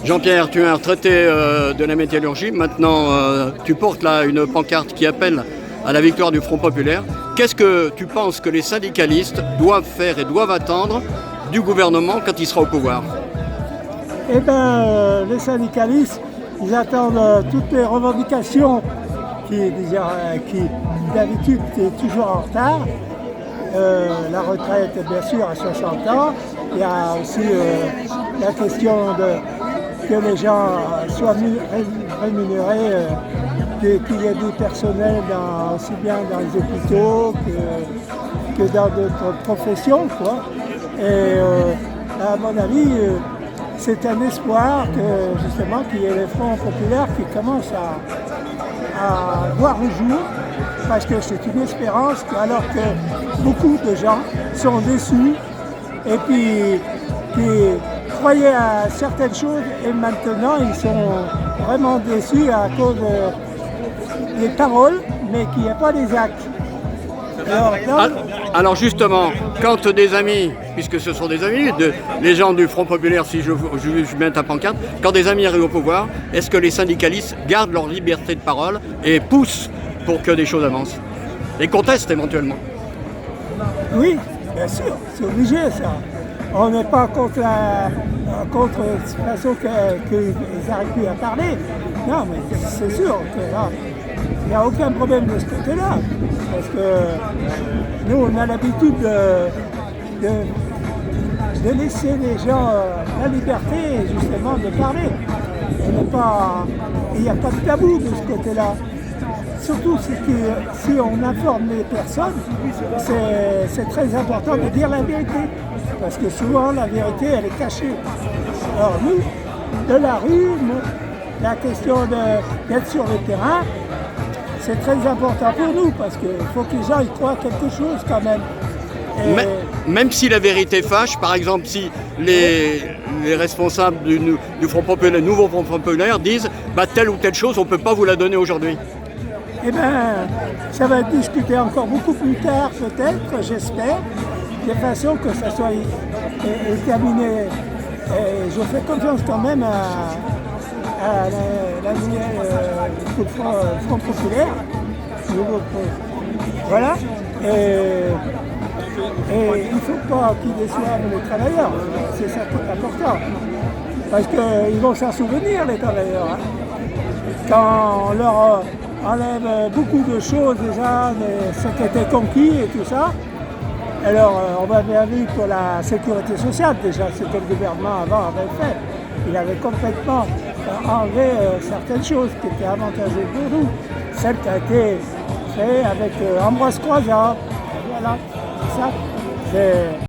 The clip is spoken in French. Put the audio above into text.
Jean-Pierre, tu es un retraité de la métallurgie. Maintenant, tu portes là une pancarte qui appelle à la victoire du Front populaire. Qu'est-ce que tu penses que les syndicalistes doivent faire et doivent attendre du gouvernement quand il sera au pouvoir? Eh bien, les syndicalistes, ils attendent toutes les revendications qui d'habitude est toujours en retard. La retraite, bien sûr, à 60 ans. Il y a aussi la question que les gens soient rémunérés, qu'il y ait du personnel aussi bien dans les hôpitaux que dans d'autres professions, quoi. Et à mon avis, c'est un espoir que justement qu'il y ait les fronts populaires qui commencent à voir le jour, parce que c'est une espérance alors que beaucoup de gens sont déçus et puis qui croyaient à certaines choses et maintenant ils sont vraiment déçus à cause des paroles mais qu'il n'y a pas des actes. Alors justement, quand des amis, puisque ce sont des amis, les gens du Front populaire, si je mets ta pancarte, quand des amis arrivent au pouvoir, est-ce que les syndicalistes gardent leur liberté de parole et poussent pour que des choses avancent et contestent éventuellement? Oui, bien sûr, c'est obligé ça. On n'est pas contre la façon qu'ils n'arrivent plus à parler. Non, mais c'est sûr que là, il n'y a aucun problème de ce côté-là. Parce que nous, on a l'habitude de laisser les gens la liberté, justement, de parler. Il n'y a pas de tabou de ce côté-là. Surtout si on informe les personnes, c'est très important de dire la vérité. Parce que souvent, la vérité, elle est cachée. Alors nous, de la rue, la question d'être sur le terrain, c'est très important pour nous, parce qu'il faut que les gens y croient quelque chose quand même. Même si la vérité fâche, par exemple, si les responsables du Front populaire, nouveau Front populaire disent telle ou telle chose, on ne peut pas vous la donner aujourd'hui. Eh bien, ça va être discuté encore beaucoup plus tard, peut-être, j'espère, de façon que ça soit terminé. Et je fais confiance quand même à la nouvelle Front populaire. Voilà. Et il ne faut pas qu'ils déçoivent les travailleurs. C'est ça qui est important. Parce qu'ils vont s'en souvenir, les travailleurs. Hein. Quand on leur enlève beaucoup de choses déjà, ce qui était conquis et tout ça. Alors, on va bien vu pour la sécurité sociale déjà, ce que le gouvernement avant avait fait. Il avait complètement enlevé certaines choses qui étaient avantageuses pour nous. Celle qui a été faite avec Ambroise Croizat. Voilà, c'est ça.